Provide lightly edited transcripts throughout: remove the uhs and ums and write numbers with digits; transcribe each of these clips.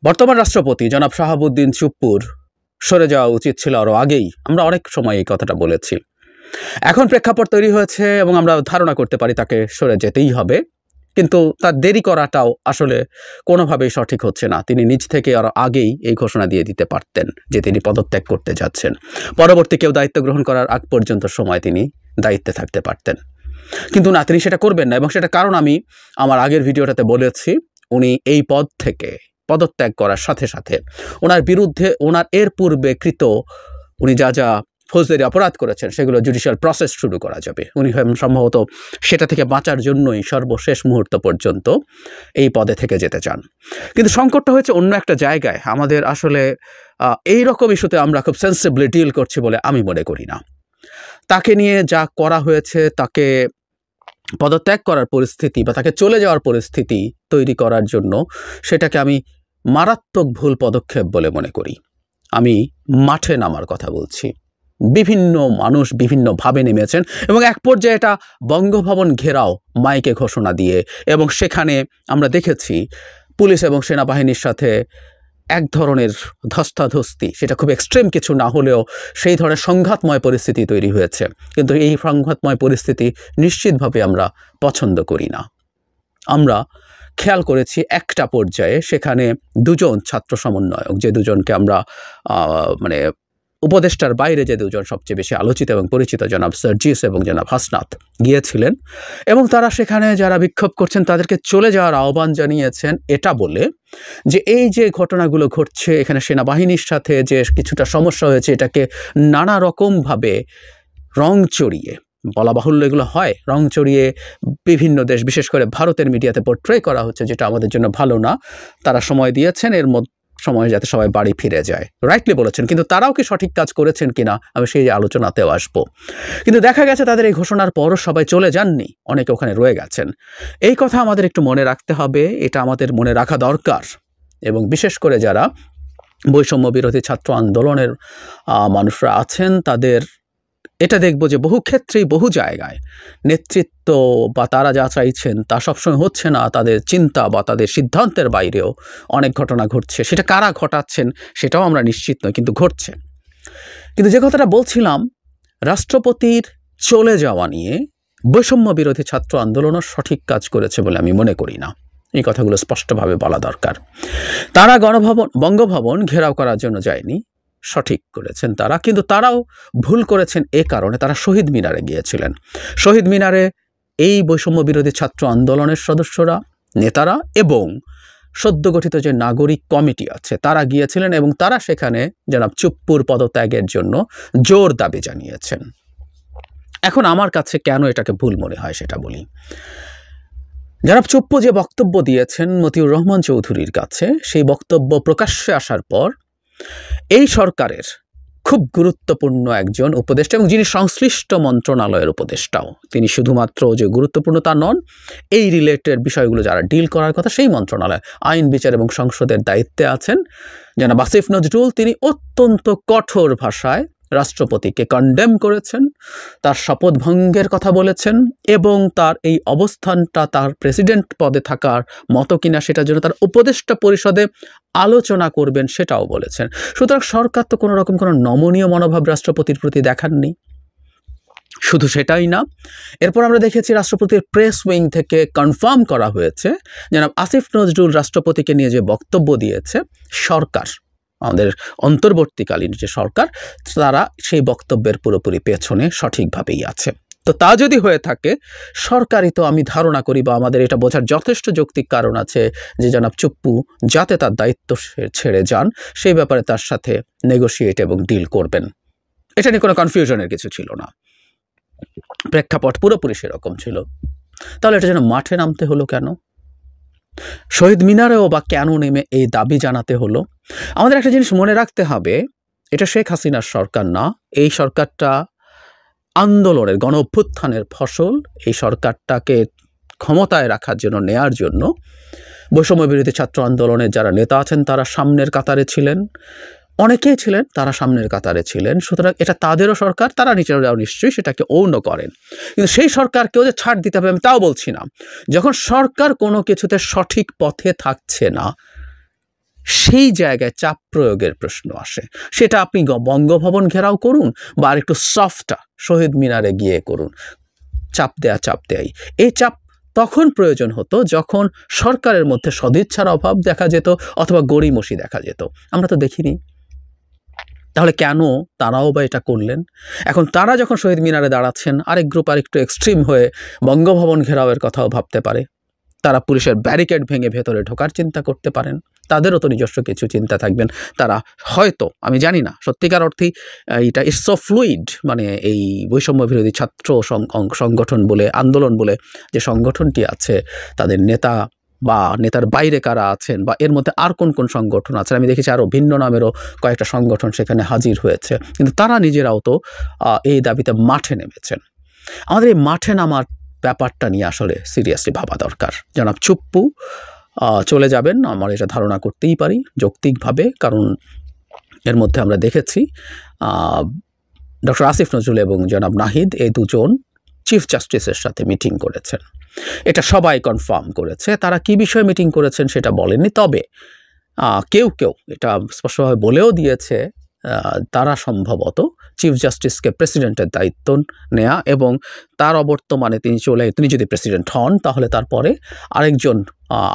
বর্তমান রাষ্ট্রপতি জনাব শাহাবুদ্দিন চুপ্পুর সরে যাওয়া উচিত ছিল আরও আগেই। আমরা অনেক সময় এই কথাটা বলেছি। এখন প্রেক্ষাপট তৈরি হয়েছে এবং আমরা ধারণা করতে পারি তাকে সরে যেতেই হবে, কিন্তু তার দেরি করাটাও আসলে কোনোভাবেই সঠিক হচ্ছে না। তিনি নিজ থেকে আরও আগেই এই ঘোষণা দিয়ে দিতে পারতেন যে তিনি পদত্যাগ করতে যাচ্ছেন। পরবর্তী কেউ দায়িত্ব গ্রহণ করার আগ পর্যন্ত সময় তিনি দায়িত্বে থাকতে পারতেন, কিন্তু না, তিনি সেটা করবেন না। এবং সেটা কারণ আমি আমার আগের ভিডিওটাতে বলেছি। উনি এই পদ থেকে পদত্যাগ করার সাথে সাথে ওনার বিরুদ্ধে ওনার এর পূর্বে কৃত উনি যা যা ফৌজদারি অপরাধ করেছেন সেগুলো জুডিশিয়াল প্রসেস শুরু করা যাবে। উনি সম্ভবত সেটা থেকে বাঁচার জন্যই সর্বশেষ মুহূর্ত পর্যন্ত এই পদে থেকে যেতে চান। কিন্তু সংকটটা হয়েছে অন্য একটা জায়গায়। আমাদের আসলে এই রকম ইস্যুতে আমরা খুব সেন্সিবলি ডিল করছি বলে আমি মনে করি না। তাকে নিয়ে যা করা হয়েছে, তাকে পদত্যাগ করার পরিস্থিতি বা তাকে চলে যাওয়ার পরিস্থিতি তৈরি করার জন্য, সেটাকে আমি মারাত্মক ভুল পদক্ষেপ বলে মনে করি। আমি মাঠে নামার কথা বলছি। বিভিন্ন মানুষ বিভিন্নভাবে নেমেছেন এবং এক পর্যায়ে এটা বঙ্গভবন ঘেরাও মাইকে ঘোষণা দিয়ে, এবং সেখানে আমরা দেখেছি পুলিশ এবং সেনাবাহিনীর সাথে এক ধরনের ধস্তাধস্তি, সেটা খুব এক্সট্রিম কিছু না হলেও সেই ধরনের সংঘাতময় পরিস্থিতি তৈরি হয়েছে। কিন্তু এই সংঘাতময় পরিস্থিতি নিশ্চিতভাবে আমরা পছন্দ করি না। আমরা খেয়াল করেছি একটা পর্যায়ে সেখানে দুজন ছাত্র সমন্বয়ক, যে দুজনকে আমরা মানে উপদেষ্টার বাইরে যে দুজন সবচেয়ে বেশি আলোচিত এবং পরিচিত, জনাব সার্জিস এবং জনাব হাসনাত, গিয়েছিলেন এবং তারা সেখানে যারা বিক্ষোভ করছেন তাদেরকে চলে যাওয়ার আহ্বান জানিয়েছেন, এটা বলে যে এই যে ঘটনাগুলো ঘটছে এখানে সেনাবাহিনীর সাথে যে কিছুটা সমস্যা হয়েছে, এটাকে নানা রকমভাবে রং চড়িয়ে, বলা বাহুল্য এগুলো হয়, রং চড়িয়ে বিভিন্ন দেশ, বিশেষ করে ভারতের মিডিয়াতে পোর্ট্রে করা হচ্ছে, যেটা আমাদের জন্য ভালো না। তারা সময় দিয়েছেন এর মধ্যে সময় যাতে সবাই বাড়ি ফিরে যায়, রাইটলি বলেছেন। কিন্তু তারাও কি সঠিক কাজ করেছেন কিনা আমি সেই আলোচনাতেও আসবো। কিন্তু দেখা গেছে তাদের এই ঘোষণার পরও সবাই চলে যাননি, অনেকে ওখানে রয়ে গেছেন। এই কথা আমাদের একটু মনে রাখতে হবে, এটা আমাদের মনে রাখা দরকার। এবং বিশেষ করে যারা বৈষম্য বিরোধী ছাত্র আন্দোলনের মানুষরা আছেন, তাদের এটা দেখব যে বহু ক্ষেত্রেই বহু জায়গায় নেতৃত্ব বা তারা যা চাইছেন তা সবসময় হচ্ছে না। তাদের চিন্তা বা তাদের সিদ্ধান্তের বাইরেও অনেক ঘটনা ঘটছে। সেটা কারা ঘটাচ্ছেন সেটাও আমরা নিশ্চিত নই, কিন্তু ঘটছে। কিন্তু যে কথাটা বলছিলাম, রাষ্ট্রপতির চলে যাওয়া নিয়ে বৈষম্য বিরোধী ছাত্র আন্দোলনও সঠিক কাজ করেছে বলে আমি মনে করি না। এই কথাগুলো স্পষ্টভাবে বলা দরকার। তারা বঙ্গভবন ঘেরাও করার জন্য যায়নি, সঠিক করেছেন তারা, কিন্তু তারাও ভুল করেছেন এ কারণে তারা শহীদ মিনারে গিয়েছিলেন। শহীদ মিনারে এই বৈষম্য বিরোধী ছাত্র আন্দোলনের সদস্যরা, নেতারা এবং সদ্য গঠিত যে নাগরিক কমিটি আছে তারা গিয়েছিলেন এবং তারা সেখানে জনাব চুপ্পুর পদত্যাগের জন্য জোর দাবি জানিয়েছেন। এখন আমার কাছে কেন এটাকে ভুল মনে হয় সেটা বলি। জনাব চুপ্পু যে বক্তব্য দিয়েছেন মতিউর রহমান চৌধুরীর কাছে, সেই বক্তব্য প্রকাশ্যে আসার পর এই সরকারের খুব গুরুত্বপূর্ণ একজন উপদেষ্টা এবং যিনি সংশ্লিষ্ট মন্ত্রণালয়ের উপদেষ্টাও, তিনি শুধুমাত্র যে গুরুত্বপূর্ণ তা নন, এই রিলেটেড বিষয়গুলো যারা ডিল করার কথা সেই মন্ত্রণালয়, আইন বিচার এবং সংসদের দায়িত্বে আছেন জনাব আসিফ নজরুল, তিনি অত্যন্ত কঠোর ভাষায় রাষ্ট্রপতিকে কন্ডেম করেছেন, তার শপথ ভঙ্গের কথা বলেছেন এবং তার এই অবস্থানটা তার প্রেসিডেন্ট পদে থাকার মতো কিনা সেটার জন্য তার উপদেষ্টা পরিষদে আলোচনা করবেন সেটাও বলেছেন। সুতরাং সরকার তো কোনো রকম কোনো নমনীয় মনোভাব রাষ্ট্রপতির প্রতি দেখাননি। শুধু সেটাই না, এরপর আমরা দেখেছি রাষ্ট্রপতির প্রেস উইং থেকে কনফার্ম করা হয়েছে জনাব আসিফ নজরুল রাষ্ট্রপতিকে নিয়ে যে বক্তব্য দিয়েছে, সরকার, আমাদের অন্তর্বর্তীকালীন যে সরকার, তারা সেই বক্তব্যের পুরোপুরি পেছনে সঠিকভাবেই আছে। তো তা যদি হয়ে থাকে, সরকারই তো, আমি ধারণা করি বা আমাদের এটা বোঝার যথেষ্ট যৌক্তিক কারণ আছে যে জনাব চুপ্পু যাতে তার দায়িত্ব ছেড়ে যান সেই ব্যাপারে তার সাথে নেগোশিয়েট এবং ডিল করবেন। এটা নিয়ে কোনো কনফিউশনের কিছু ছিল না, প্রেক্ষাপট পুরোপুরি সেরকম ছিল। তাহলে এটা যেন মাঠে নামতে হলো কেন? শহীদ মিনারেও বা কেন নেমে এই দাবি জানাতে হলো? আমাদের একটা জিনিস মনে রাখতে হবে, এটা শেখ হাসিনার সরকার না, এই সরকারটা আন্দোলনের, গণ অভ্যুত্থানের ফসল। এই সরকারটাকে ক্ষমতায় রাখার জন্য, নেয়ার জন্য বৈষম্য বিরোধী ছাত্র আন্দোলনের যারা নেতা আছেন তারা সামনের কাতারে ছিলেন, অনেকেই ছিলেন, তারা সামনের কাতারে ছিলেন। সুতরাং এটা তাদেরও সরকার, তারা নিজেরাও নিশ্চয়ই সেটাকে অন্য করেন। কিন্তু সেই সরকারকেও যে ছাড় দিতে হবে আমি তাও বলছি না। যখন সরকার কোনো কিছুতে সঠিক পথে থাকছে না, সেই জায়গায় চাপ প্রয়োগের প্রশ্ন আসে। সেটা আপনি বঙ্গভবন ঘেরাও করুন বা আর একটু সফটটা শহীদ মিনারে গিয়ে করুন, চাপ দেয়াই। এই চাপ তখন প্রয়োজন হতো যখন সরকারের মধ্যে সদিচ্ছার অভাব দেখা যেত অথবা গড়িমসি দেখা যেত। আমরা তো দেখিনি। তাহলে কেন তারাও বা এটা করলেন? এখন তারা যখন শহীদ মিনারে দাঁড়াচ্ছেন, আরেক গ্রুপ আরেকটু এক্সট্রিম হয়ে বঙ্গভবন ঘেরাওয়ের কথাও ভাবতে পারে। তারা পুলিশের ব্যারিকেড ভেঙে ভেতরে ঢোকার চিন্তা করতে পারেন। তাদেরও তো নিজস্ব কিছু চিন্তা থাকবেন। তারা হয়তো, আমি জানি না, সত্যিকার অর্থেই এটা ইটস সো ফ্লুইড, মানে এই বৈষম্য বিরোধী ছাত্র সংগঠন বলে, আন্দোলন বলে যে সংগঠনটি আছে, তাদের নেতা বা নেতার বাইরে কারা আছেন বা এর মধ্যে আর কোন কোন সংগঠন আছেন, আমি দেখেছি আরও ভিন্ন নামেরও কয়েকটা সংগঠন সেখানে হাজির হয়েছে, কিন্তু তারা নিজেরাও তো এই দাবিতে মাঠে নেমেছেন। আমাদের এই মাঠে নামার ব্যাপারটা নিয়ে আসলে সিরিয়াসলি ভাবা দরকার। জনাব চুপ্পু চলে যাবেন, আমার এটা ধারণা করতেই পারি যৌক্তিকভাবে, কারণ এর মধ্যে আমরা দেখেছি ডক্টর আসিফ নজরুল এবং জনাব নাহিদ এই দুজন চিফ জাস্টিসের সাথে মিটিং করেছেন। এটা সবাই কনফার্ম করেছে। তারা কি বিষয়ে মিটিং করেছেন সেটা বলেননি, তবে কেউ এটা স্পষ্টভাবে বলেও দিয়েছে তারা সম্ভবত চিফ জাস্টিসকে প্রেসিডেন্টের দায়িত্ব নেয়া এবং তার অবর্তমানে তিনি যদি প্রেসিডেন্ট হন তাহলে তারপরে আরেকজন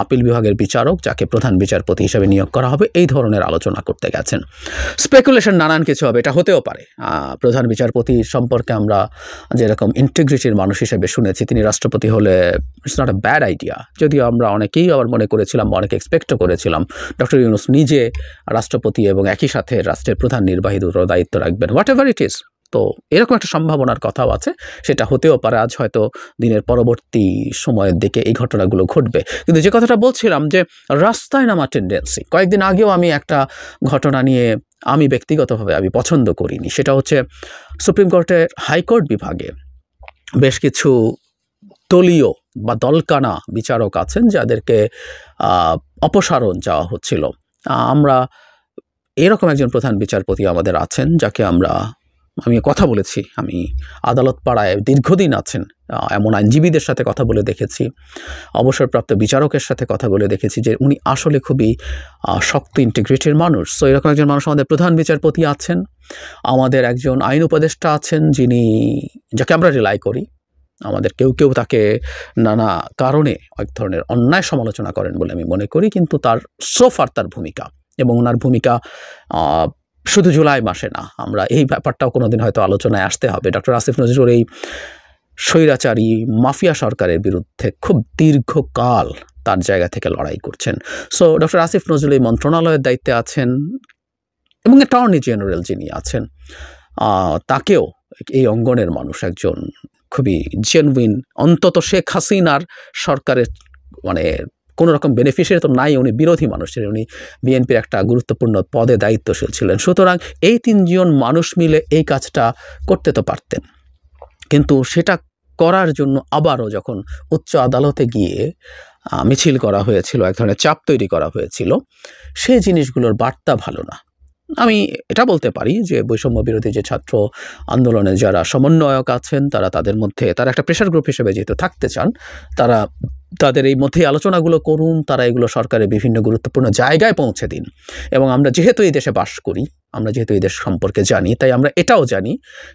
আপিল বিভাগের বিচারক যাকে প্রধান বিচারপতি হিসেবে নিয়োগ করা হবে, এই ধরনের আলোচনা করতে গেছেন। স্পেকুলেশন নানান কিছু হবে, এটা হতেও পারে। প্রধান বিচারপতি সম্পর্কে আমরা যেরকম ইন্টিগ্রিটির মানুষ হিসেবে শুনেছি, তিনি রাষ্ট্রপতি হলে it's not a bad idea. যদিও আমরা অনেকেই আবার মনে করেছিলাম বা অনেকে এক্সপেক্টও করেছিলাম ডক্টর ইউনূস নিজে রাষ্ট্রপতি এবং একই সাথে রাষ্ট্রের প্রধান নির্বাহী দুটো দায়িত্ব রাখবেন, হোয়াট এভার ইট ইজ। তো এরকম একটা সম্ভাবনার কথাও আছে, সেটা হতেও পারে। আজ হয়তো দিনের পরবর্তী সময়ের দিকে এই ঘটনাগুলো ঘটবে। কিন্তু যে কথাটা বলছিলাম যে রাস্তায় নামা টেন্ডেন্সি, কয়েকদিন আগেও আমি একটা ঘটনা নিয়ে আমি ব্যক্তিগতভাবে আমি পছন্দ করিনি। সেটা হচ্ছে সুপ্রিম কোর্টের হাইকোর্ট বিভাগে বেশ কিছু দলীয় বা দলকানা বিচারক আছেন যাদেরকে অপসারণ চাওয়া হচ্ছিল। আমরা এরকম একজন প্রধান বিচারপতি আমাদের আছেন যাকে আমি কথা বলেছি, আমি আদালত পাড়ায় দীর্ঘদিন আছেন এমন আইনজীবীদের সাথে কথা বলে দেখেছি, অবসরপ্রাপ্ত বিচারকের সাথে কথা বলে দেখেছি যে উনি আসলে খুবই শক্ত ইন্টিগ্রিটির মানুষ। সো এরকম একজন মানুষ আমাদের প্রধান বিচারপতি আছেন। আমাদের একজন আইন উপদেষ্টা আছেন যাকে আমরা রিলাই করি। আমাদের কেউ তাকে নানা কারণে এক ধরনের অন্যায় সমালোচনা করেন বলে আমি মনে করি, কিন্তু তার সোফার তার ভূমিকা এবং ওনার ভূমিকা শুধু জুলাই মাসে না, আমরা এই ব্যাপারটাও কোনোদিন হয়তো আলোচনায় আসতে হবে। ডক্টর আসিফ নজরুল এই স্বৈরাচারী মাফিয়া সরকারের বিরুদ্ধে খুব দীর্ঘকাল তার জায়গা থেকে লড়াই করছেন। সো ডক্টর আসিফ নজরুল এই মন্ত্রণালয়ের দায়িত্বে আছেন এবং অ্যাটর্নি জেনারেল যিনি আছেন তাকেও এই অঙ্গনের মানুষ একজন খুবই জেনুইন, অন্তত শেখ হাসিনার সরকারের মানে কোনো রকম বেনিফিশিয়ারি তো নাই, উনি বিরোধী মানুষ ছিলেন, উনি বিএনপির একটা গুরুত্বপূর্ণ পদে দায়িত্বশীল ছিলেন। সুতরাং এই তিনজন মানুষ মিলে এই কাজটা করতে তো পারতেন, কিন্তু সেটা করার জন্য আবারও যখন উচ্চ আদালতে গিয়ে মিছিল করা হয়েছিল, এক ধরনের চাপ তৈরি করা হয়েছিল, সেই জিনিসগুলোর বার্তা ভালো না। আমি এটা বলতে পারি যে বৈষম্য বিরোধী যে ছাত্র আন্দোলনে যারা সমন্বয়ক আছেন তারা একটা প্রেশার গ্রুপ হিসেবে যেহেতু থাকতে চান, তাদের এই মধ্যে আলোচনাগুলো করুন, তারা এগুলো সরকারের বিভিন্ন গুরুত্বপূর্ণ জায়গায় পৌঁছে দিন। এবং আমরা যেহেতু এই দেশে বাস করি, আমরা যেহেতু এই দেশ সম্পর্কে জানি, তাই আমরা এটাও জানি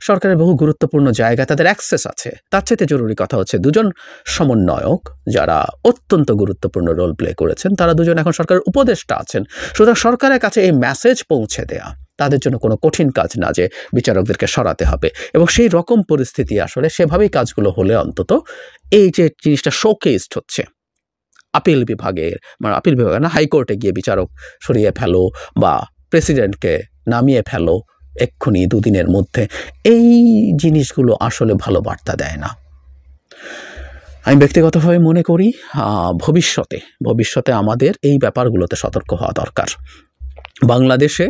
সরকারের বহু গুরুত্বপূর্ণ জায়গায় তাদের অ্যাক্সেস আছে। তার চাইতে জরুরি কথা হচ্ছে দুজন সমন্বয়ক যারা অত্যন্ত গুরুত্বপূর্ণ রোল প্লে করেছেন, তারা দুজন এখন সরকারের উপদেষ্টা আছেন। সুতরাং সরকারের কাছে এই মেসেজ পৌঁছে দেয়া তাদের জন্য কোনো কঠিন কাজ না যে বিচারকদেরকে সরাতে হবে। এবং সেই রকম পরিস্থিতি আসলে সেভাবেই কাজগুলো হলে অন্তত এই যে জিনিসটা শোকেসড হচ্ছে আপিল বিভাগে না, হাইকোর্টে গিয়ে বিচারক সরিয়ে ফেলো বা প্রেসিডেন্টকে নামিয়ে ফেলো এক্ষুনি দুদিনের মধ্যে, এই জিনিসগুলো আসলে ভালো বার্তা দেয় না। আমি ব্যক্তিগতভাবে মনে করি ভবিষ্যতে আমাদের এই ব্যাপারগুলোতে সতর্ক হওয়া দরকার। বাংলাদেশে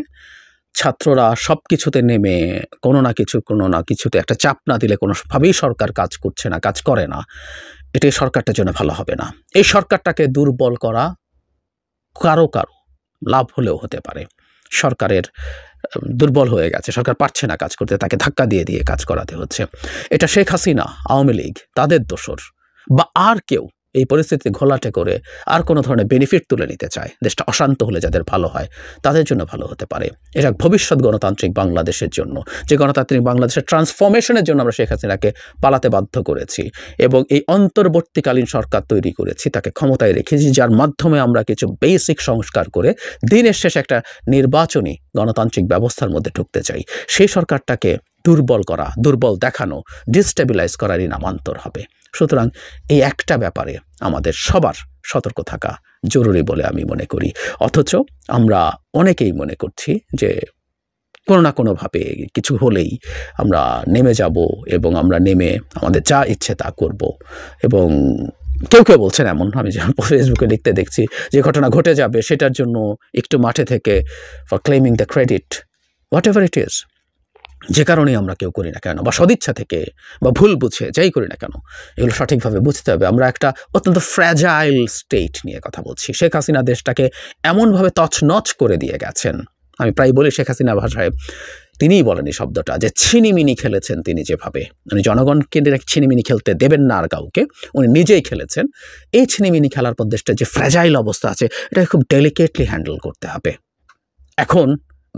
ছাত্ররা সব কিছুতে নেমে কোনো না কিছুতে একটা চাপ না দিলে কোনোভাবেই সরকার কাজ করে না, এটাই সরকারটার জন্য ভালো হবে না। এই সরকারটাকে দুর্বল করা কারো লাভ হলেও হতে পারে। সরকারের দুর্বল হয়ে গেছে, সরকার পারছে না কাজ করতে, তাকে ধাক্কা দিয়ে কাজ করাতে হচ্ছে। এটা শেখ হাসিনা, আওয়ামী লীগ তাদের দোসর বা আর কেউ এই পরিস্থিতি ঘোলাটে করে আর কোনো ধরনের বেনিফিট তুলে নিতে চায়, দেশটা অশান্ত হলে যাদের ভালো হয় তাদের জন্য ভালো হতে পারে। এটা ভবিষ্যৎ গণতান্ত্রিক বাংলাদেশের জন্য, যে গণতান্ত্রিক বাংলাদেশের ট্রান্সফরমেশনের জন্য আমরা শেখ হাসিনাকে পালাতে বাধ্য করেছি এবং এই অন্তর্বর্তীকালীন সরকার তৈরি করেছি, তাকে ক্ষমতায় রেখেছি, যার মাধ্যমে আমরা কিছু বেসিক সংস্কার করে দিনের শেষে একটা নির্বাচনী গণতান্ত্রিক ব্যবস্থার মধ্যে ঢুকতে চাই। সেই সরকারটাকে দুর্বল করা, দুর্বল দেখানো, ডিস্টেবিলাইজ করারই নামান্তর হবে। সুতরাং এই একটা ব্যাপারে আমাদের সবার সতর্ক থাকা জরুরি বলে আমি মনে করি। অথচ আমরা অনেকেই মনে করছি যে কোনো না কোনোভাবে কিছু হলেই আমরা নেমে যাব এবং আমরা নেমে আমাদের যা ইচ্ছে তা করব। এবং কেউ কেউ বলছেন এমন, আমি যেমন ফেসবুকে লিখতে দেখছি, যে ঘটনা ঘটে যাবে সেটার জন্য একটু মাঠে থেকে for claiming the credit, what ever it is, যে কারণেই আমরা কেউ করি না কেন, বা সদিচ্ছা থেকে বা ভুল বুঝে যাই করি না কেন, এগুলো সঠিকভাবে বুঝতে হবে। আমরা একটা অত্যন্ত ফ্র্যাজাইল স্টেট নিয়ে কথা বলছি। শেখ হাসিনা দেশটাকে এমনভাবে তছনছ করে দিয়ে গেছেন, আমি প্রায় বলি শেখ হাসিনা ভাষায়, তিনিই বলেন এই শব্দটা, যে ছিনিমিনি খেলেছেন তিনি, যেভাবে উনি জনগণকে ছিনিমিনি খেলতে দেবেন না আর কাউকে, উনি নিজেই খেলেছেন। এই ছিনিমিনি খেলার পর দেশটা যে ফ্র্যাজাইল অবস্থা আছে, এটাকে খুব ডেলিকেটলি হ্যান্ডেল করতে হবে। এখন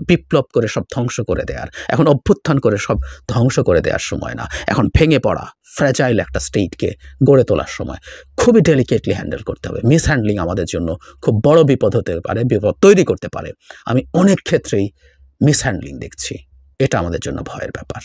বিপ্লব করে সব ধ্বংস করে দেওয়ার, এখন অভ্যুত্থান করে সব ধ্বংস করে দেওয়ার সময় না, এখন ভেঙে পড়া ফ্র্যাজাইল একটা স্টেটকে গড়ে তোলার সময়। খুবই ডেলিকেটলি হ্যান্ডেল করতে হবে। মিসহ্যান্ডলিং আমাদের জন্য খুব বড় বিপদ হতে পারে, বিপদ তৈরি করতে পারে। আমি অনেক ক্ষেত্রেই মিসহ্যান্ডলিং দেখছি, এটা আমাদের জন্য ভয়ের ব্যাপার।